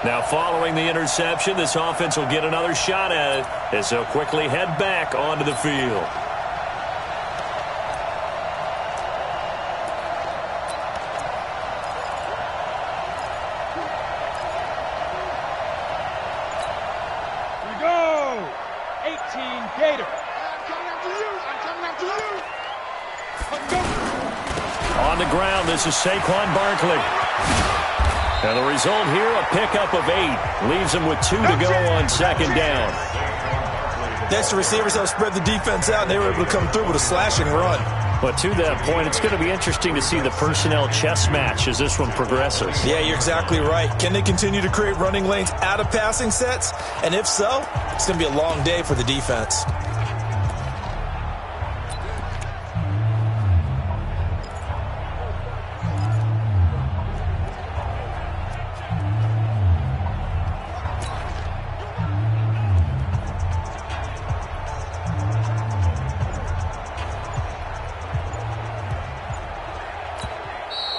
Now, following the interception, this offense will get another shot at it as they'll quickly head back onto the field. Here we go! 18 Gator. On the ground, this is Saquon Barkley. And the result here, a pickup of 8. Leaves them with 2 to go on second down. That's the receivers help spread the defense out, and they were able to come through with a slashing run. But to that point, it's going to be interesting to see the personnel chess match as this one progresses. Yeah, you're exactly right. Can they continue to create running lanes out of passing sets? And if so, it's going to be a long day for the defense.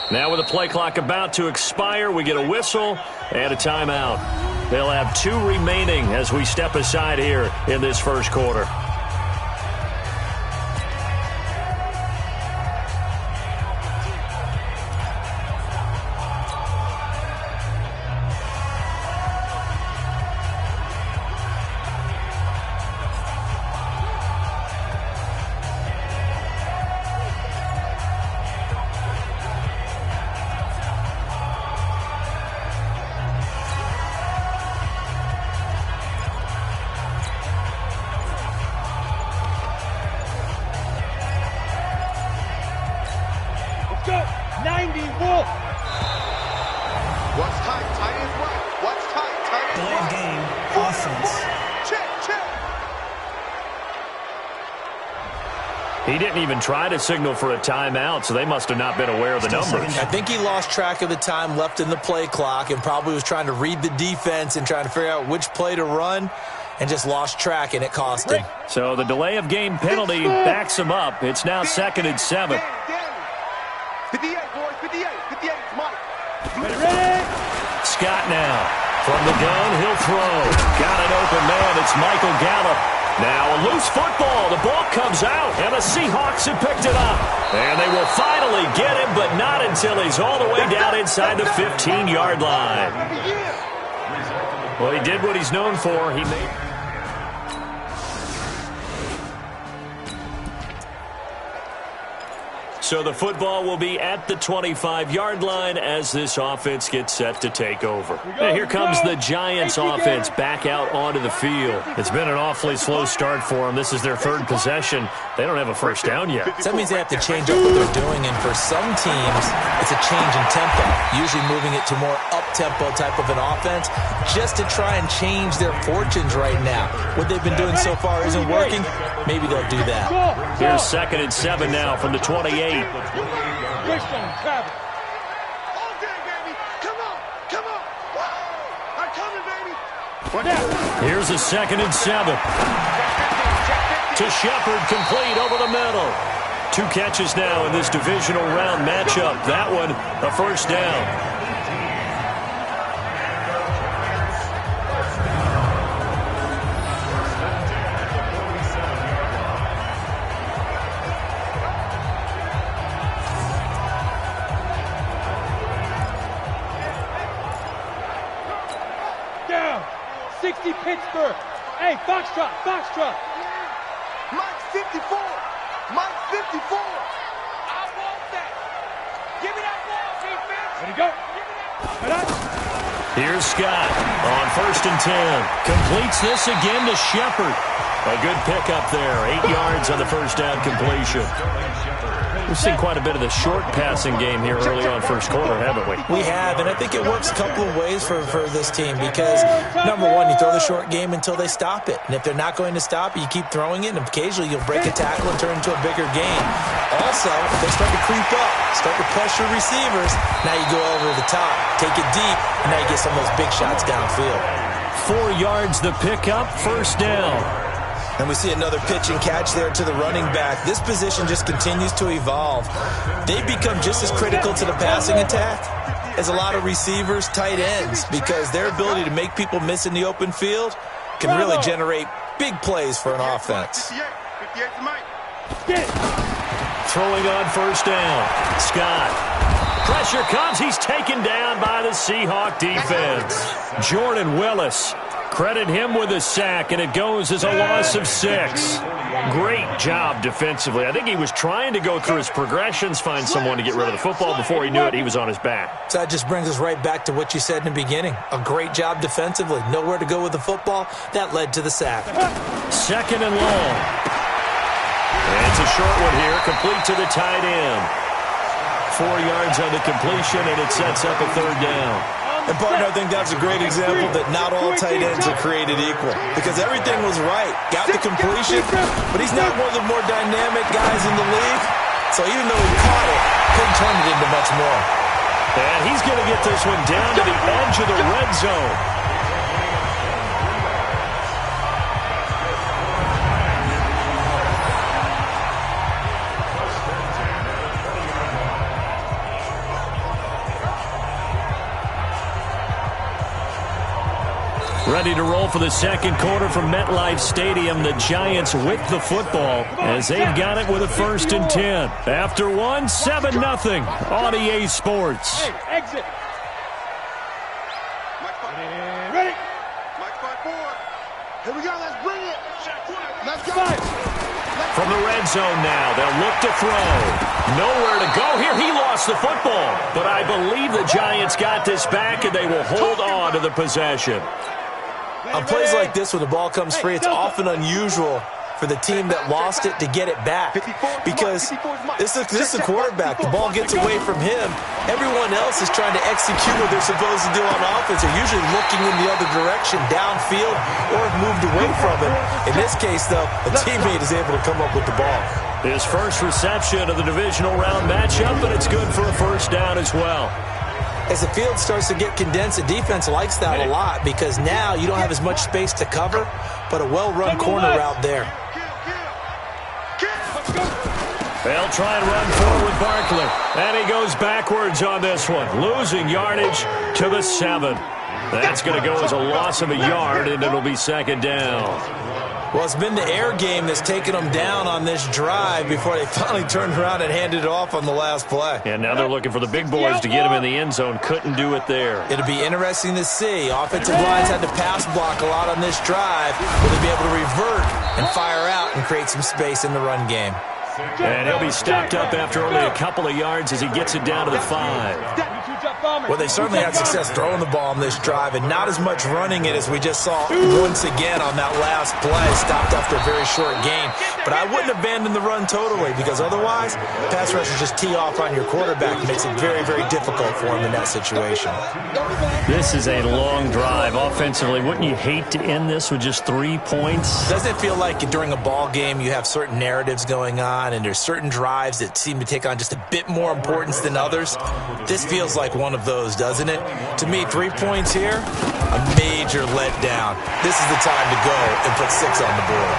Now with the play clock about to expire, we get a whistle and a timeout. They'll have 2 remaining as we step aside here in this first quarter. He didn't even try to signal for a timeout, so they must have not been aware of the numbers. I think he lost track of the time left in the play clock and probably was trying to read the defense and trying to figure out which play to run and just lost track, and it cost him. So the delay of game penalty backs him up. It's now 2nd and 7. 58, boys, 58, 58, Mike. Ready? Scott now. From the gun, he'll throw. Got an open man. It's Michael Gallup. Now a loose football. The ball comes out, and the Seahawks have picked it up. And they will finally get him, but not until he's all the way down inside the 15-yard line. Well, he did what he's known for. He made... So the football will be at the 25-yard line as this offense gets set to take over. And here comes the Giants offense back out onto the field. It's been an awfully slow start for them. This is their 3rd possession. They don't have a first down yet. So that means they have to change up what they're doing, and for some teams, it's a change in tempo, usually moving it to more up-tempo type of an offense just to try and change their fortunes right now. What they've been doing so far isn't working. Maybe they'll do that. Here's 2nd and 7 now from the 28. Here's a 2nd and 7. To Shepard, complete over the middle. 2 catches now in this divisional round matchup. That one, a first down. Pittsburgh. Hey, Foxtrot, Foxtrot. Mike 54. Mike 54. I want that. Give me that ball, defense. Ready to go. Here's Scott on 1st and 10. Completes this again to Shepard. A good pickup there. 8 yards on the first down completion. We've seen quite a bit of the short passing game here early on first quarter, haven't we? We have, and I think it works a couple of ways for this team because, number one, you throw the short game until they stop it. And if they're not going to stop it, you keep throwing it, and occasionally you'll break a tackle and turn it into a bigger game. Also, if they start to creep up, start to pressure receivers, now you go over the top, take it deep, and now you get some of those big shots downfield. 4 yards the pickup, first down. And we see another pitch and catch there to the running back. This position just continues to evolve. They become just as critical to the passing attack is a lot of receivers, tight ends, because their ability to make people miss in the open field can really generate big plays for an offense. Throwing on first down. Scott. Pressure comes. He's taken down by the Seahawk defense. Jordan Willis. Credit him with a sack, and it goes as a loss of 6. Great job defensively. I think he was trying to go through his progressions, find someone to get rid of the football. Before he knew it, he was on his back. So that just brings us right back to what you said in the beginning. A great job defensively. Nowhere to go with the football. That led to the sack. Second and long. And it's a short one here, complete to the tight end. 4 yards on the completion, and it sets up a third down. And, partner, I think that's a great example that not all tight ends are created equal, because everything was right. Got the completion, but he's not one of the more dynamic guys in the league. So even though he caught it, couldn't turn it into much more. And he's going to get this one down to the edge of the red zone. Ready to roll for the second quarter from MetLife Stadium. The Giants with the football as they've got it with a 1st and 10. After one, 7-0 on EA Sports. Hey, exit. Ready. Mike 5-4. Here we go. Let's bring it. Let's go. From the red zone now, they'll look to throw. Nowhere to go here. He lost the football. But I believe the Giants got this back, and they will hold on to the possession. On plays like this, when the ball comes free, it's often unusual for the team that lost it to get it back, because this is a quarterback. The ball gets away from him. Everyone else is trying to execute what they're supposed to do on offense. They're usually looking in the other direction, downfield, or have moved away from it. In this case, though, a teammate is able to come up with the ball. His first reception of the divisional round matchup, and it's good for a first down as well. As the field starts to get condensed, the defense likes that a lot, because now you don't have as much space to cover, but a well-run corner route there. They'll try and run forward with Barkley, and he goes backwards on this one, losing yardage to the 7. That's going to go as a loss of a yard, and it'll be second down. Well, it's been the air game that's taken them down on this drive before they finally turned around and handed it off on the last play. And now they're looking for the big boys to get him in the end zone. Couldn't do it there. It'll be interesting to see. Offensive lines had to pass block a lot on this drive. Will they be able to revert and fire out and create some space in the run game? And he'll be stopped up after only a couple of yards as he gets it down to the 5. Well, they certainly had success throwing the ball on this drive, and not as much running it as we just saw once again on that last play. Stopped after a very short gain. But I wouldn't abandon the run totally, because otherwise, pass rushers just tee off on your quarterback. It makes it very, very difficult for him in that situation. This is a long drive offensively. Wouldn't you hate to end this with just 3 points? Doesn't it feel like during a ball game you have certain narratives going on, and there's certain drives that seem to take on just a bit more importance than others? This feels like one of those, doesn't it? To me, 3 points here, a major letdown. This is the time to go and put 6 on the board.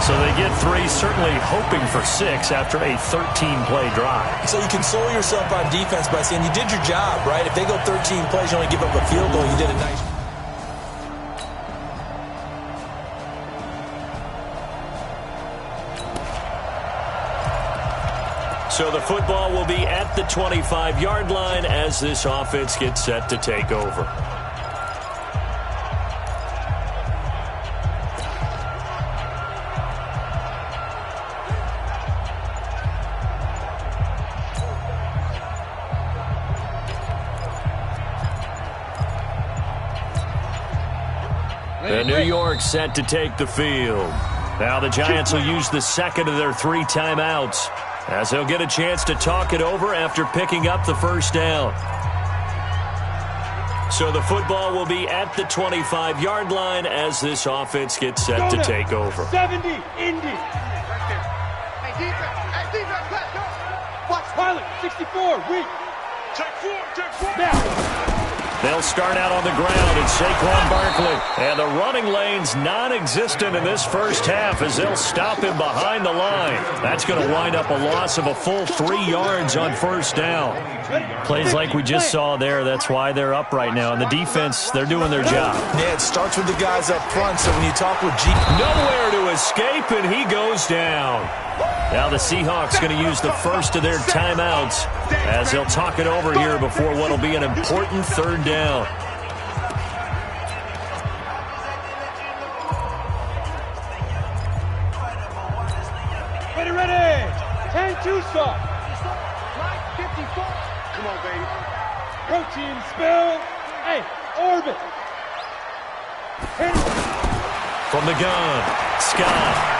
So they get 3, certainly hoping for 6 after a 13-play drive. So you console yourself on defense by saying you did your job, right? If they go 13 plays, you only give up a field goal, you did a nice job. So the football will be at the 25-yard line as this offense gets set to take over. And New York set to take the field. Now the Giants will use the second of their 3 timeouts, as they'll get a chance to talk it over after picking up the first down. So the football will be at the 25-yard line as this offense gets set to take over. 70, Indy. Hey, defense, let's go. Watch pilot, 64, weak. Take 4. Now. They'll start out on the ground, and Saquon Barkley. And the running lane's non-existent in this first half as they'll stop him behind the line. That's going to wind up a loss of a full 3 yards on first down. Plays like we just saw there, that's why they're up right now. And the defense, they're doing their job. Yeah, it starts with the guys up front, so when you talk with G... Nowhere to escape, and he goes down. Now the Seahawks going to use the first of their timeouts as they'll talk it over here before what will be an important third down. Ready. 10-2 stop. Right 54. Come on, baby. Protein spill. Hey, orbit. From the gun, Scott.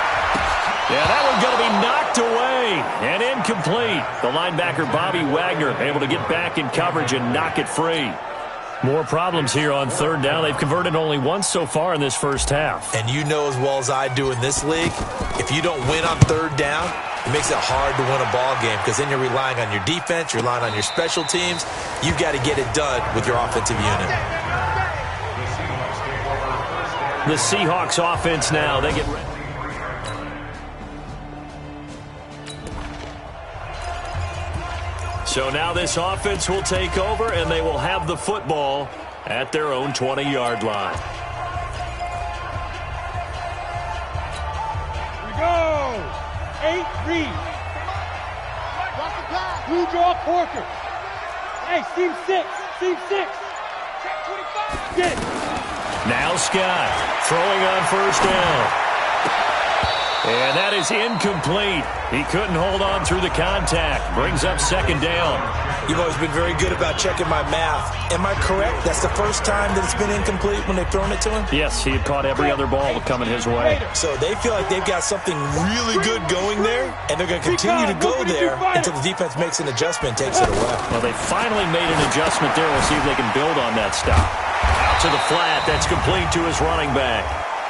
Yeah, that one's going to be knocked away and incomplete. The linebacker, Bobby Wagner, able to get back in coverage and knock it free. More problems here on third down. They've converted only once so far in this first half. And you know as well as I do in this league, if you don't win on third down, it makes it hard to win a ball game because then you're relying on your defense, you're relying on your special teams. You've got to get it done with your offensive unit. The Seahawks offense now, they get ready. So now this offense will take over, and they will have the football at their own 20-yard line. We go. 8 read. Blue draw Porker. Hey, seam 6. Seam 6. Get it. Now Scott throwing on first down. And that is incomplete. He couldn't hold on through the contact. Brings up second down. You've always been very good about checking my math. Am I correct? That's the first time that it's been incomplete when they've thrown it to him? Yes, he had caught every other ball coming his way. So they feel like they've got something really good going there, and they're going to continue to go there until the defense makes an adjustment and takes it away. Well, they finally made an adjustment there. We'll see if they can build on that stop. Out to the flat. That's complete to his running back.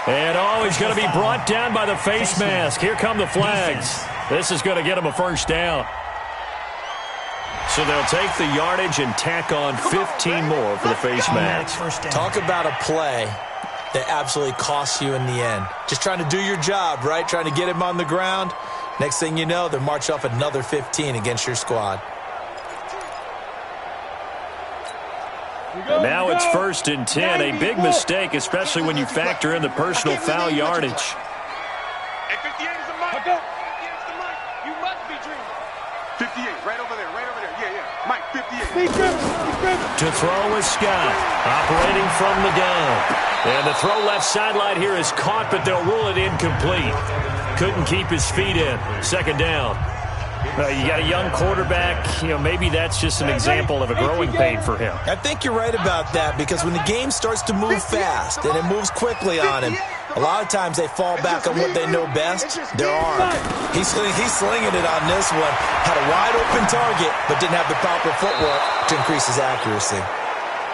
And, he's going to be brought down by the face mask. Here come the flags. This is going to get him a first down. So they'll take the yardage and tack on 15 more for the face mask. Talk about a play that absolutely costs you in the end. Just trying to do your job, right? Trying to get him on the ground. Next thing you know, they're marching off another 15 against your squad. And now it's 1st and 10. A big mistake, especially when you factor in the personal foul yardage. Hey, 58 is a mic. 58 is the mic. You must be dreaming. 58, right over there, right over there. Yeah. Mike, 58. To throw is Scott, operating from the gun. And the throw left sideline here is caught, but they'll rule it incomplete. Couldn't keep his feet in. Second down. You got a young quarterback, maybe that's just an example of a growing pain for him. I think you're right about that because when the game starts to move fast and it moves quickly on him, a lot of times they fall back on what they know best, their arm. He's slinging it on this one. Had a wide open target, but didn't have the proper footwork to increase his accuracy.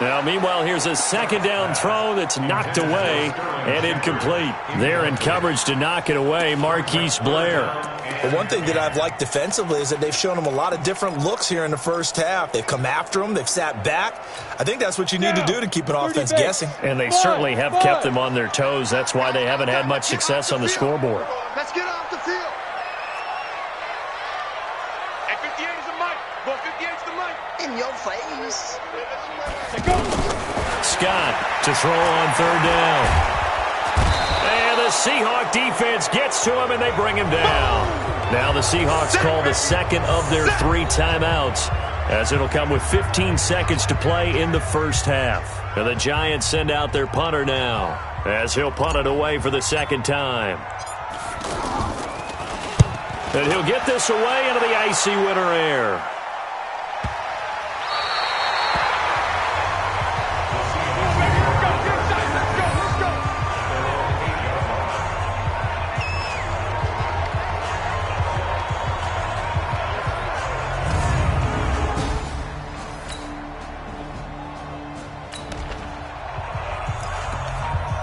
Now, meanwhile, here's a second down throw that's knocked away and incomplete. They're in coverage to knock it away, Marquise Blair. But one thing that I've liked defensively is that they've shown him a lot of different looks here in the first half. They've come after him. They've sat back. I think that's what you need to do to keep an offense guessing. And they certainly have kept them on their toes. That's why they haven't had much success on the scoreboard. Let's get off the field. Hey, 58 is the mic. Well, 58 is the mic. In your face. Scott to throw on third down. And the Seahawk defense gets to him, and they bring him down. Now the Seahawks call the second of their 3 timeouts, as it'll come with 15 seconds to play in the first half. And the Giants send out their punter now, as he'll punt it away for the second time. And he'll get this away into the icy winter air.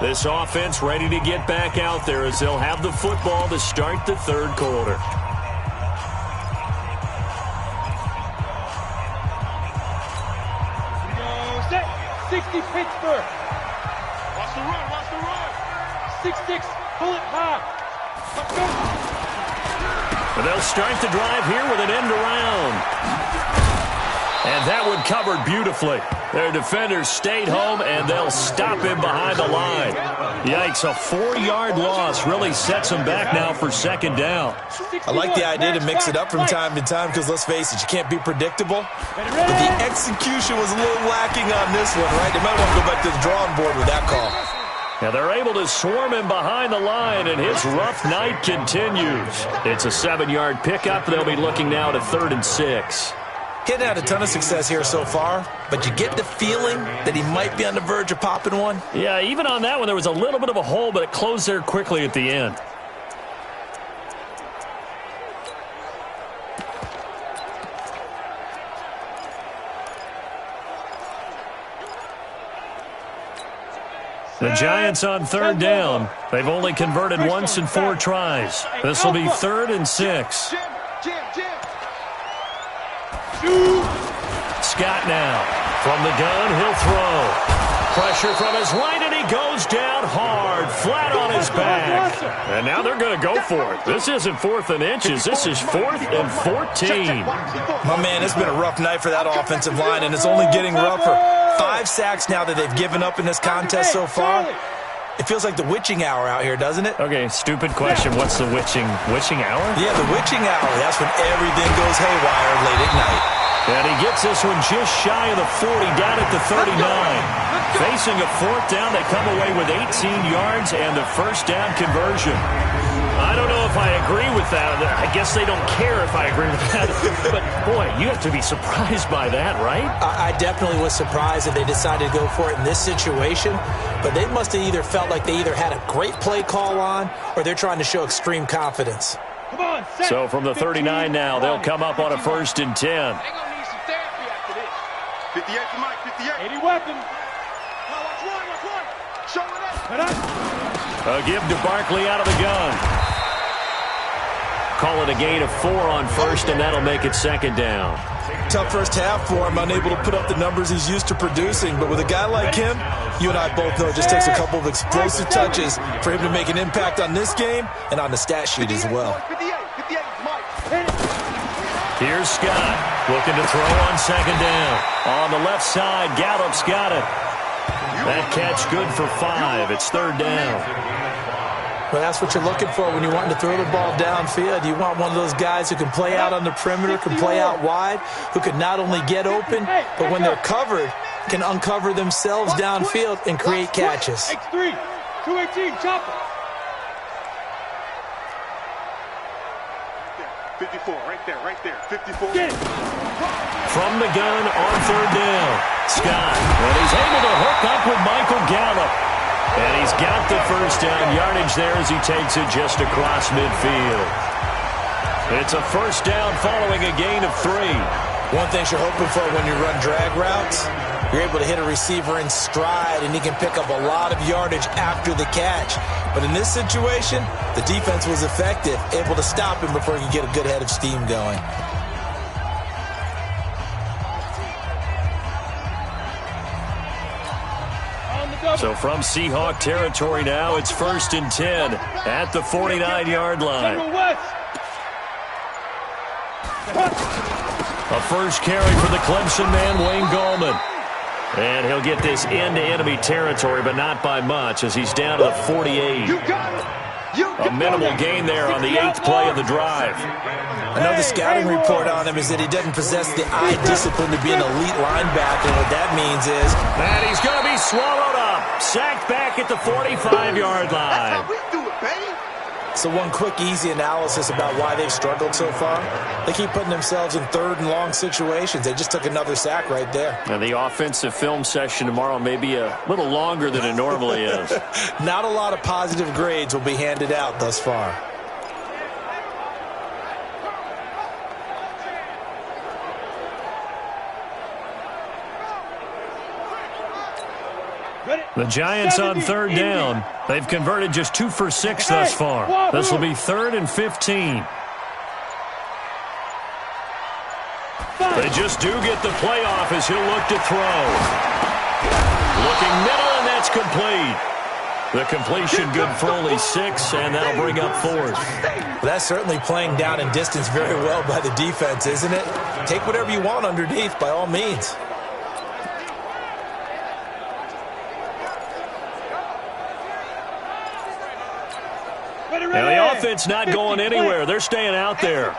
This offense ready to get back out there as they'll have the football to start the third quarter. 60 Pittsburgh. Watch the run, watch the run. 6-6, pull it high. Let's go. And they'll start the drive here with an end around. And that one covered beautifully. Their defenders stayed home, and they'll stop him behind the line. Yikes, a 4-yard loss really sets them back now for second down. I like the idea to mix it up from time to time because, let's face it, you can't be predictable. But the execution was a little lacking on this one, right? They might want to go back to the drawing board with that call. Now they're able to swarm him behind the line, and his rough night continues. It's a 7-yard pickup. They'll be looking now to 3rd and 6. He hadn't had a ton of success here so far, but you get the feeling that he might be on the verge of popping one. Yeah, even on that one, there was a little bit of a hole, but it closed there quickly at the end. The Giants on 3rd down. They've only converted once in 4 tries. This will be 3rd and 6. Scott now. From the gun, he'll throw. Pressure from his right, and he goes down hard, flat on his back. And now they're going to go for it. This isn't 4th and inches. This is 4th and 14. My man, it's been a rough night for that offensive line, and it's only getting rougher. 5 sacks now that they've given up in this contest so far. It feels like the witching hour out here, doesn't it? Okay, stupid question. What's the witching hour? Yeah, the witching hour. That's when everything goes haywire late at night. And he gets this one just shy of the 40, down at the 39. Facing a 4th down, they come away with 18 yards and the 1st down conversion. I don't know if I agree with that. I guess they don't care if I agree with that. But, boy, you have to be surprised by that, right? I definitely was surprised that they decided to go for it in this situation. But they must have either felt like they either had a great play call on or they're trying to show extreme confidence. Come on, so from the 39 now, they'll come up on a 1st and 10. They're going to need some therapy after this. 58 to Mike, 58. 80 weapons. Watch one. Show it up. A give to Barkley out of the gun. Call it a gain of 4 on 1st, and that'll make it 2nd down. Tough first half for him, unable to put up the numbers he's used to producing. But with a guy like him, you and I both know it just takes a couple of explosive touches for him to make an impact on this game and on the stat sheet as well. 58 Mike. Here's Scott looking to throw on 2nd down. On the left side, Gallup's got it. That catch good for 5. It's 3rd down. Well, that's what you're looking for when you're wanting to throw the ball downfield. You want one of those guys who can play out on the perimeter, can play out wide, who can not only get open, but when they're covered, can uncover themselves downfield and create catches. X3, 218, chopper. 54, right there, 54. From the gun on 3rd down, Scott. And he's able to hook up with Michael Gallup. And he's got the 1st down yardage there as he takes it just across midfield. It's a 1st down following a gain of 3. One thing you're hoping for when you run drag routes, you're able to hit a receiver in stride, and he can pick up a lot of yardage after the catch. But in this situation, the defense was effective, able to stop him before he could get a good head of steam going. So from Seahawk territory now, it's 1st and 10 at the 49-yard line. A first carry for the Clemson man, Wayne Gallman. And he'll get this into enemy territory, but not by much, as he's down to the 48. A minimal gain there on the 8th play of the drive. Another scouting report on him is that he doesn't possess the eye discipline to be an elite linebacker. And what that means is that he's going to be swallowed up. Sacked back at the 45-yard line. That's how we do it, baby. So one quick, easy analysis about why they've struggled so far. They keep putting themselves in 3rd and long situations. They just took another sack right there. And the offensive film session tomorrow may be a little longer than it normally is. Not a lot of positive grades will be handed out thus far. The Giants on 3rd down. They've converted just 2 for 6 thus far. This will be 3rd and 15. They just do get the playoff as he'll look to throw. Looking middle, and that's complete. The completion good for only 6, and that'll bring up 4th. Well, that's certainly playing down in distance very well by the defense, isn't it? Take whatever you want underneath, by all means. Now the offense not going anywhere. They're staying out there.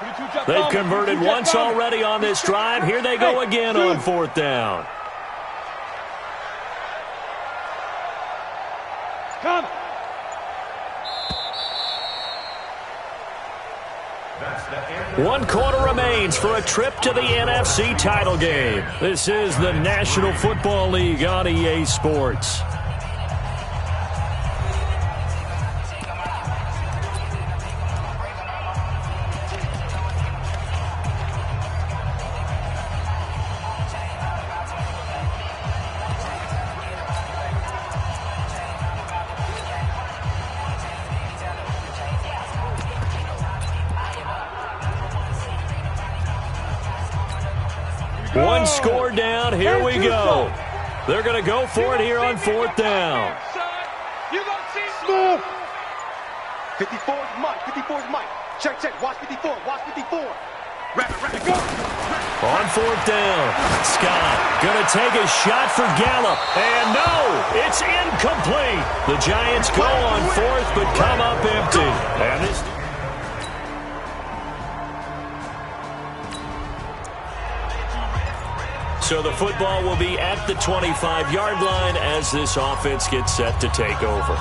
They've converted once already on this drive. Here they go again on 4th down. Come. One quarter remains for a trip to the NFC title game. This is the National Football League on EA Sports. One score down, here we go. They're going to go for it here on 4th down. You gonna see smooth. 54's Mike, 54's Mike. Check, watch 54, watch 54. Rapid, go. On 4th down, Scott going to take a shot for Gallup. And no, it's incomplete. The Giants go on 4th, but come up empty. And this... So the football will be at the 25-yard line as this offense gets set to take over.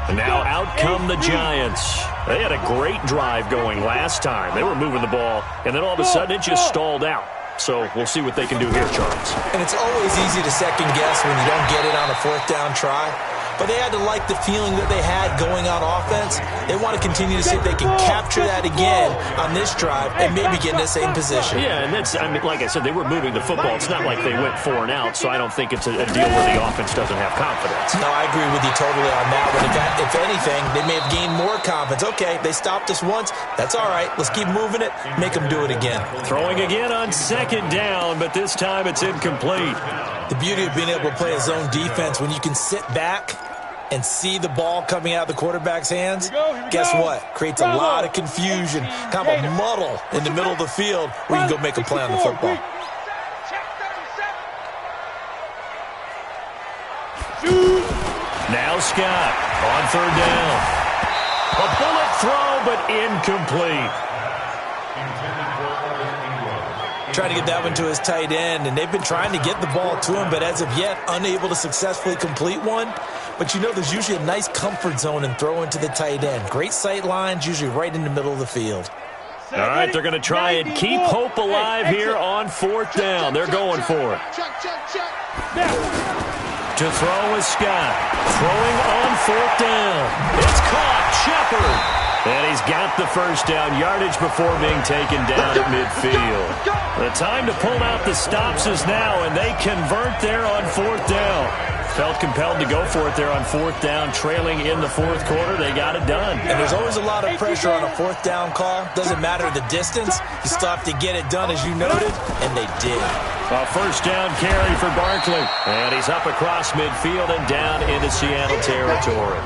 And now out come the Giants. They had a great drive going last time. They were moving the ball, and then all of a sudden it just stalled out. So we'll see what they can do here, Charles. And it's always easy to second guess when you don't get it on a 4th down try. But they had to like the feeling that they had going on offense. They want to continue to see if they can capture that again on this drive and maybe get in the same position. Yeah, and that's, I mean, like I said, they were moving the football. It's not like they went 4 and out, so I don't think it's a deal where the offense doesn't have confidence. No, I agree with you totally on that one. If anything, they may have gained more confidence. Okay, they stopped us once. That's all right. Let's keep moving it. Make them do it again. Throwing again on 2nd down, but this time it's incomplete. The beauty of being able to play a zone defense when you can sit back and see the ball coming out of the quarterback's hands, guess what? Creates a lot of confusion, kind of a muddle in the middle of the field where you can go make a play on the football. Now Scott on 3rd down. A bullet throw, but incomplete. Trying to get that one to his tight end, and they've been trying to get the ball to him, but as of yet, unable to successfully complete one. But you know there's usually a nice comfort zone in throwing to the tight end. Great sight lines, usually right in the middle of the field. All right, they're going to try and keep hope alive here on 4th down. They're going for it. To throw is Scott. Throwing on 4th down. It's caught. Shepard. And he's got the first down yardage before being taken down at midfield. The time to pull out the stops is now, and they convert there on 4th down. Felt compelled to go for it there on 4th down, trailing in the 4th quarter. They got it done. And there's always a lot of pressure on a 4th down call. Doesn't matter the distance. You still have to get it done, as you noted, and they did. A first down carry for Barkley. And he's up across midfield and down into Seattle territory.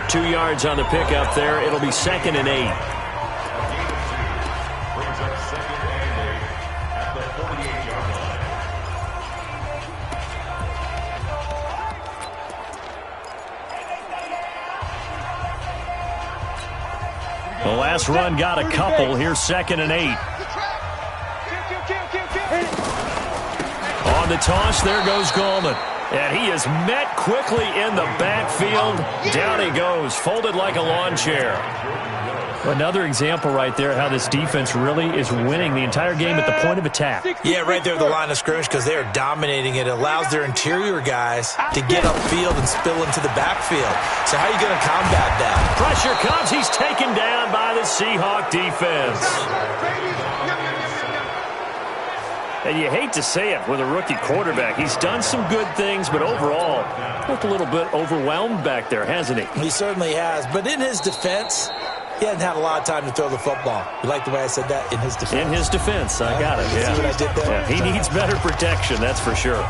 2 yards on the pickup there. It'll be 2nd and 8. The last run got a couple. Here's 2nd and 8. On the toss, there goes Gallman. And he is met quickly in the backfield. Down he goes, folded like a lawn chair. Another example right there how this defense really is winning the entire game at the point of attack. Yeah, right there at the line of scrimmage because they are dominating it. It allows their interior guys to get upfield and spill into the backfield. So how are you going to combat that? Pressure comes. He's taken down by the Seahawk defense. And you hate to say it with a rookie quarterback. He's done some good things, but overall, looked a little bit overwhelmed back there, hasn't he? He certainly has. But in his defense, he hasn't had a lot of time to throw the football. You like the way I said that? In his defense. In his defense. I got it. Yeah. See what I did there? Yeah, he needs better protection, that's for sure.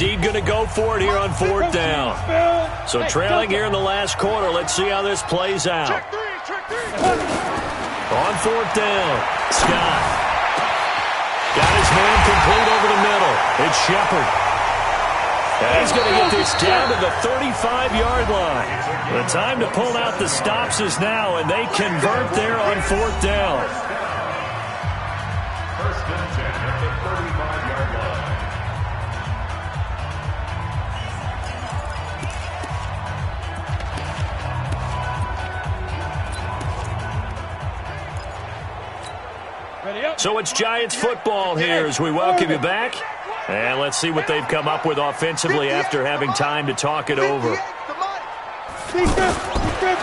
indeed going to go for it here on 4th down. So trailing here in the last quarter. Let's see how this plays out. Check three. On 4th down, Scott. Got his man complete over the middle. It's Shepard. And he's going to get this down to the 35-yard line. The time to pull out the stops is now, and they convert there on 4th down. First and 10 at the 35-yard line. So it's Giants football here as we welcome you back. And let's see what they've come up with offensively after having time to talk it over.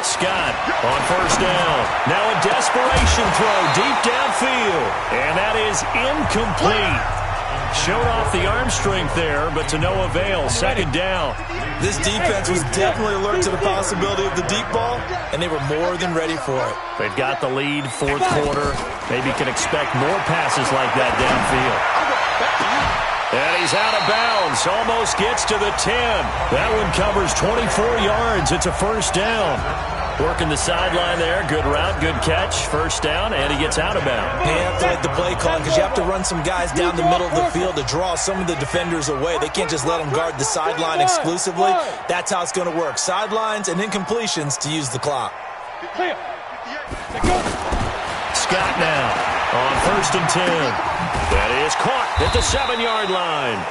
Scott on 1st down. Now a desperation throw deep downfield. And that is incomplete. Showed off the arm strength there, but to no avail. 2nd down. This defense was definitely alert to the possibility of the deep ball, and they were more than ready for it. They've got the lead, 4th quarter. Maybe can expect more passes like that downfield. And he's out of bounds. Almost gets to the 10. That one covers 24 yards. It's a 1st down. Working the sideline there. Good route, good catch. 1st down, and he gets out of bounds. You have to like the play call because you have to run some guys down the middle of the field to draw some of the defenders away. They can't just let them guard the sideline exclusively. That's how it's going to work. Sidelines and incompletions to use the clock. Scott now on 1st and 10. That is caught at the 7-yard line.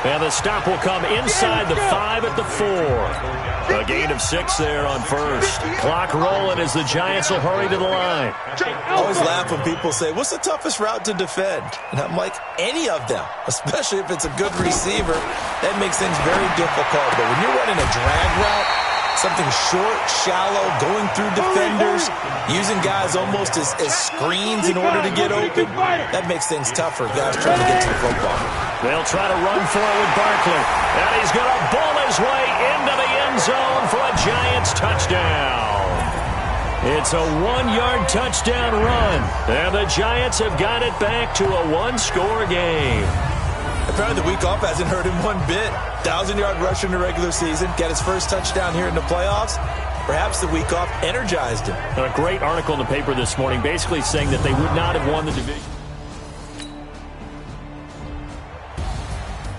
And the stop will come inside the 5 at the 4. A gain of 6 there on 1st. Clock rolling as the Giants will hurry to the line. I always laugh when people say, what's the toughest route to defend? And I'm like, any of them, especially if it's a good receiver. That makes things very difficult. But when you're running a drag route, something short, shallow, going through defenders, using guys almost as screens in order to get open, that makes things tougher, guys trying to get to the football. They'll try to run for it with Barkley. And he's going to bull his way into the end zone for a Giants touchdown. It's a 1-yard touchdown run. And the Giants have got it back to a 1-score game. Apparently the week off hasn't hurt him one bit. 1,000-yard rusher in the regular season. Got his first touchdown here in the playoffs. Perhaps the week off energized him. A great article in the paper this morning basically saying that they would not have won the division.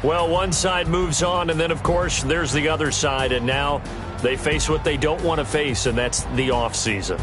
Well, one side moves on, and then, of course, there's the other side, and now they face what they don't want to face, and that's the offseason.